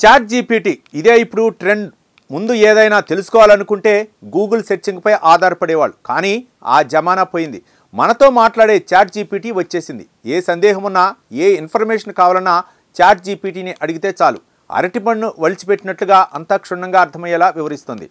Chat GPT ఇదే ఇప్పుడు trend. ముందు ఏదైనా తెలుసుకోవాలనుకుంటే గూగుల్ సెర్చింగ్పై ఆధారపడేవాళ్ళు, కానీ ఆ జమానా పోయింది. మనతో మాట్లాడే చాట్ జీపీటీ వచ్చేసింది. ఏ సందేహం ఉన్నా, ఏ ఇన్ఫర్మేషన్ కావాలన్నా చాట్ జీపీటీని అడిగితే చాలు, అరటిపండును వలిచిపెట్టినట్లుగా అంతా క్షుణ్ణంగా అర్థమయ్యేలా వివరిస్తుంది.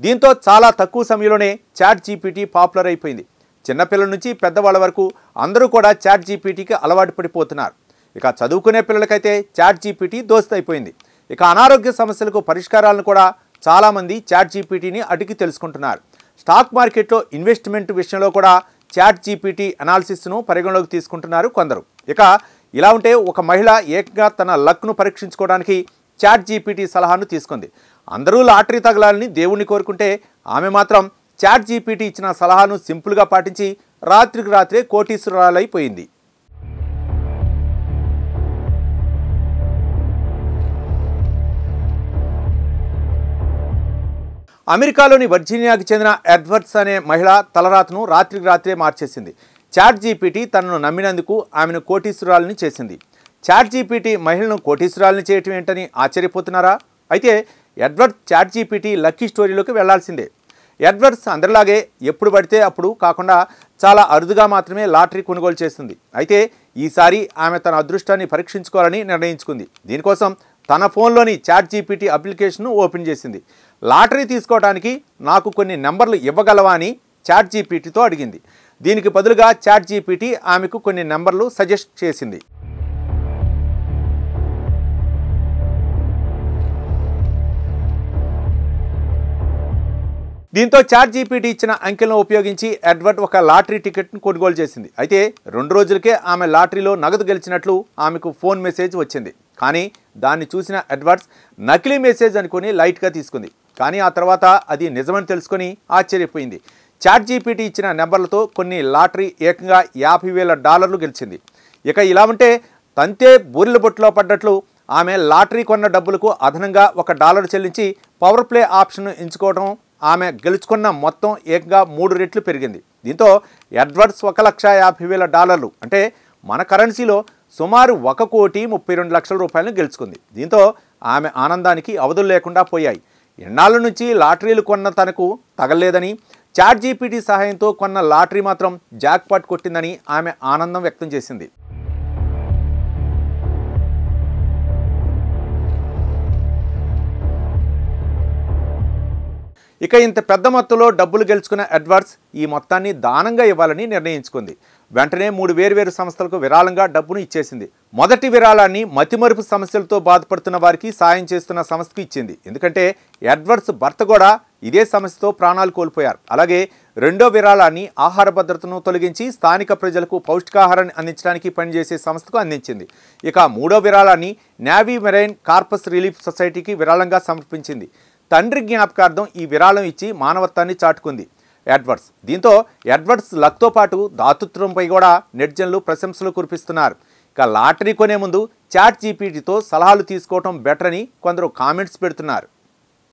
దీంతో చాలా తక్కువ సమయంలోనే చాట్ జీపీటీ పాపులర్ అయిపోయింది. చిన్నపిల్లల నుంచి పెద్దవాళ్ళ వరకు అందరూ కూడా చాట్ జీపీటీకి అలవాటు పడిపోతున్నారు. ఇక చదువుకునే పిల్లలకైతే చాట్ జీపీటీ దోస్త్ అయిపోయింది. ఇక అనారోగ్య సమస్యలకు పరిష్కారాలను కూడా చాలామంది చాట్ జీపీటీని అడిగి తెలుసుకుంటున్నారు. స్టాక్ మార్కెట్లో ఇన్వెస్ట్మెంట్ విషయంలో కూడా చాట్ జీపీటీ అనాలిసిస్ను పరిగణలోకి తీసుకుంటున్నారు కొందరు. ఇక ఇలా ఉంటే ఒక మహిళ ఏకంగా తన లక్ను పరీక్షించుకోవడానికి చాట్ జీపీటీ సలహాను తీసుకుంది. అందరూ లాటరీ తగలాలని దేవుణ్ణి కోరుకుంటే ఆమె మాత్రం చాట్ జీపీటీ ఇచ్చిన సలహాను సింపుల్గా పాటించి రాత్రికి రాత్రే కోటీశ్వరాలైపోయింది. అమెరికాలోని వర్జీనియాకి చెందిన ఎడ్వర్డ్స్ అనే మహిళ తలరాతను రాత్రికి రాత్రే మార్చేసింది. చాట్ జీపీటీ తనను నమ్మినందుకు ఆమెను కోటీశ్వరాలని చేసింది. చాట్ జీపీటీ మహిళను కోటీశ్వరాలని చేయటం ఏంటని ఆశ్చర్యపోతున్నారా? అయితే ఎడ్వర్డ్స్ చాట్ జీపీటీ లక్కీ స్టోరీలోకి వెళ్లాల్సిందే. ఎడ్వర్డ్స్ అందరిలాగే ఎప్పుడు పడితే అప్పుడు కాకుండా చాలా అరుదుగా మాత్రమే లాటరీ కొనుగోలు చేస్తుంది. అయితే ఈసారి ఆమె తన అదృష్టాన్ని పరీక్షించుకోవాలని నిర్ణయించుకుంది. దీనికోసం తన ఫోన్లోని చాట్ జీపీటీ అప్లికేషన్ను ఓపెన్ చేసింది. లాటరీ తీసుకోవడానికి నాకు కొన్ని నెంబర్లు ఇవ్వగలవా అని చాట్ జీపీటీతో అడిగింది. దీనికి బదులుగా చాట్ జీపీటీ ఆమెకు కొన్ని నెంబర్లు సజెస్ట్ చేసింది. దీంతో చాట్ జీపీటీ ఇచ్చిన అంకెలను ఉపయోగించి ఎడ్వర్డ్ ఒక లాటరీ టికెట్ను కొనుగోలు చేసింది. అయితే 2 రోజులకే ఆమె లాటరీలో నగదు గెలిచినట్లు ఆమెకు ఫోన్ మెసేజ్ వచ్చింది. కానీ దాన్ని చూసిన ఎడ్వర్డ్స్ నకిలీ మెసేజ్ అనుకుని లైట్గా తీసుకుంది. కానీ ఆ తర్వాత అది నిజమని తెలుసుకొని ఆశ్చర్యపోయింది. చాట్ జీపీటీ ఇచ్చిన నెంబర్లతో కొన్ని లాటరీ ఏకంగా $50,000 గెలిచింది. ఇక ఇలా ఉంటే తంతే బూరెల బొట్టులో పడ్డట్లు ఆమె లాటరీ కొన్న డబ్బులకు అదనంగా $1 చెల్లించి పవర్ ప్లే ఆప్షన్ ఎంచుకోవడం ఆమె గెలుచుకున్న మొత్తం ఏకంగా 3 రెట్లు పెరిగింది. దీంతో ఎడ్వర్డ్స్ $1,50,000 అంటే మన కరెన్సీలో సుమారు $1,32,00,000 గెలుచుకుంది. దీంతో ఆమె ఆనందానికి అవధులు లేకుండా పోయాయి. ఎన్నాళ్ళ నుంచి లాటరీలు కొన్న తనకు తగలేదని, చాట్ జీపీటీ సహాయంతో కొన్న లాటరీ మాత్రం జాక్పాట్ కొట్టిందని ఆమె ఆనందం వ్యక్తం చేసింది. ఇక ఇంత పెద్ద మొత్తంలో డబ్బులు గెలుచుకున్న ఎడ్వర్డ్స్ ఈ మొత్తాన్ని దానంగా ఇవ్వాలని నిర్ణయించుకుంది. వెంటనే 3 వేర్వేరు సంస్థలకు విరాళంగా డబ్బును ఇచ్చేసింది. మొదటి విరాళాన్ని మతిమరుపు సమస్యలతో బాధపడుతున్న వారికి సాయం చేస్తున్న సంస్థకు ఇచ్చింది. ఎందుకంటే ఎడ్వర్డ్స్ భర్త కూడా ఇదే సమస్యతో ప్రాణాలు కోల్పోయారు. అలాగే రెండో విరాళాన్ని ఆహార భద్రతను తొలగించి స్థానిక ప్రజలకు పౌష్టికాహారాన్ని అందించడానికి పనిచేసే సంస్థకు అందించింది. ఇక 3వ విరాళాన్ని నేవీ మెరైన్ కార్పస్ రిలీఫ్ సొసైటీకి విరాళంగా సమర్పించింది. తండ్రి జ్ఞాపకార్థం ఈ విరాళం ఇచ్చి మానవత్వాన్ని చాటుకుంది ఎడ్వర్డ్స్. దీంతో ఎడ్వర్డ్స్ లక్తో పాటు దాతృత్వంపై కూడా నెటిజన్లు ప్రశంసలు కురిపిస్తున్నారు. ఇక లాటరీ కొనే ముందు చాట్ జీపీటీతో సలహాలు తీసుకోవటం బెటర్ అని కొందరు కామెంట్స్ పెడుతున్నారు.